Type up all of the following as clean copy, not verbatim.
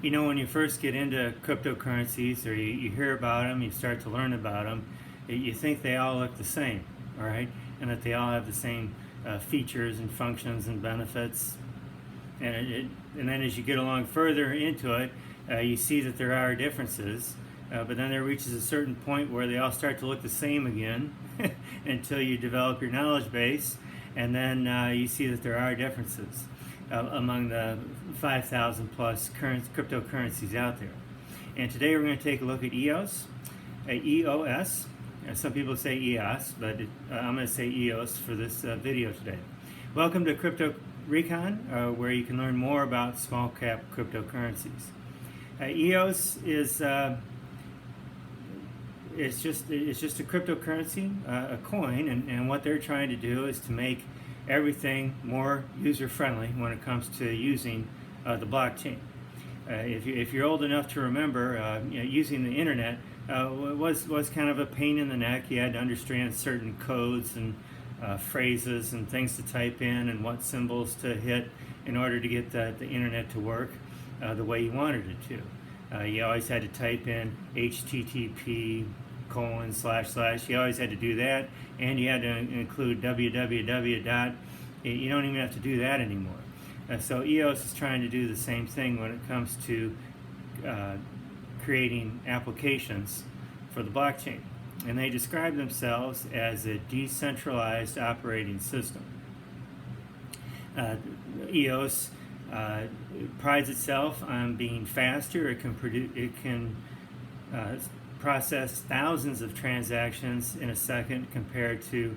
You know, when you first get into cryptocurrencies or you hear about them, you start to learn about them, you think they all look the same, all right? And that they all have the same features and functions and benefits. And then as you get along further into it, you see that there are differences. But then there reaches a certain point where they all start to look the same again until you develop your knowledge base, and then you see that there are differences among the 5,000 plus cryptocurrencies out there. And today we're going to take a look at EOS. EOS. Some people say EOS, but I'm going to say EOS for this video today. Welcome to Crypto Recon, where you can learn more about small cap cryptocurrencies. EOS is it's just a cryptocurrency, a coin, and what they're trying to do is to make everything more user-friendly when it comes to using the blockchain. If you're old enough to remember, using the internet was kind of a pain in the neck. You had to understand certain codes and phrases and things to type in and what symbols to hit in order to get the internet to work the way you wanted it to. You always had to type in HTTP:// you always had to do that, and you had to include www. You don't even have to do that anymore. So EOS is trying to do the same thing when it comes to creating applications for the blockchain, and they describe themselves as a decentralized operating system. EOS prides itself on being faster. It can process thousands of transactions in a second compared to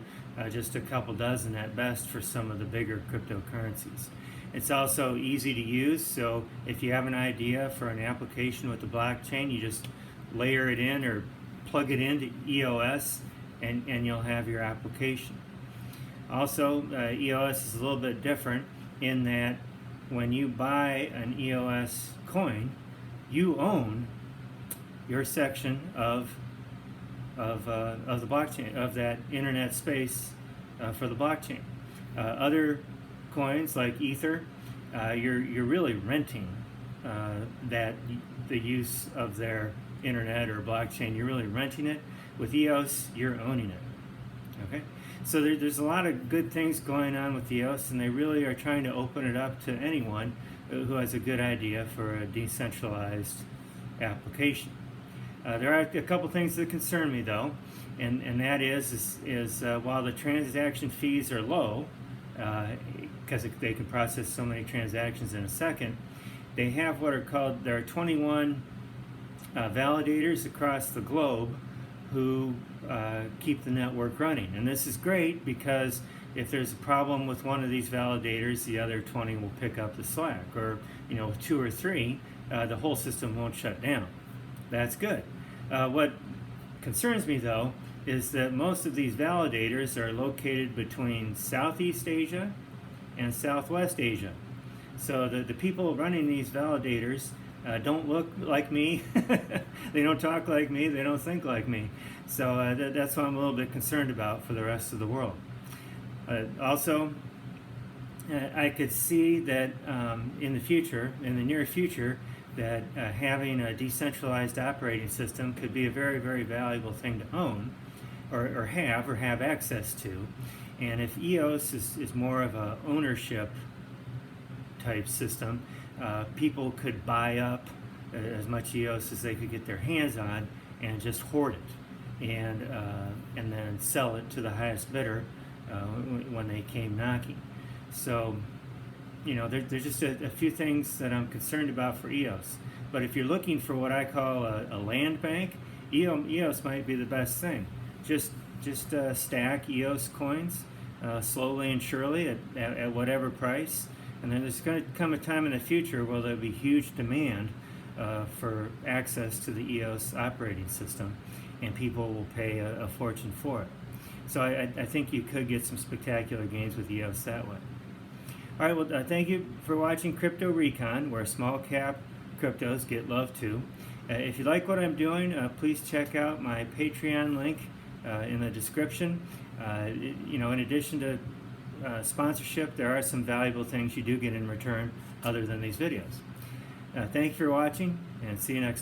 just a couple dozen at best for some of the bigger cryptocurrencies. It's also easy to use, so if you have an idea for an application with the blockchain, you just layer it in or plug it into EOS and you'll have your application. Also, EOS is a little bit different in that when you buy an EOS coin, you own your section of the blockchain, of that internet space for the blockchain. Other coins like Ether, you're really renting the use of their internet or blockchain. You're really renting it. With EOS, you're owning it. Okay, so there's a lot of good things going on with EOS, and they really are trying to open it up to anyone who has a good idea for a decentralized application. There are a couple things that concern me though, and that is while the transaction fees are low, because they can process so many transactions in a second, they have what are called, there are 21 validators across the globe who keep the network running. And this is great because if there's a problem with one of these validators, the other 20 will pick up the slack. Or, with 2 or 3, the whole system won't shut down. That's good. What concerns me though is that most of these validators are located between Southeast Asia and Southwest Asia. So the people running these validators don't look like me. They don't talk like me. They don't think like me. So that's what I'm a little bit concerned about for the rest of the world. Also, I could see that in the near future, that having a decentralized operating system could be a very, very valuable thing to own or have access to. And if EOS is more of a ownership type system, people could buy up as much EOS as they could get their hands on and just hoard it and then sell it to the highest bidder when they came knocking. So there's just a few things that I'm concerned about for EOS. But if you're looking for what I call a land bank, EOS might be the best thing. Just stack EOS coins slowly and surely at whatever price. And then there's going to come a time in the future where there'll be huge demand for access to the EOS operating system, and people will pay a fortune for it. So I think you could get some spectacular gains with EOS that way. All right, well, thank you for watching Crypto Recon, where small cap cryptos get love too. If you like what I'm doing, please check out my Patreon link in the description. In addition to sponsorship, there are some valuable things you do get in return other than these videos. Thank you for watching, and see you next time.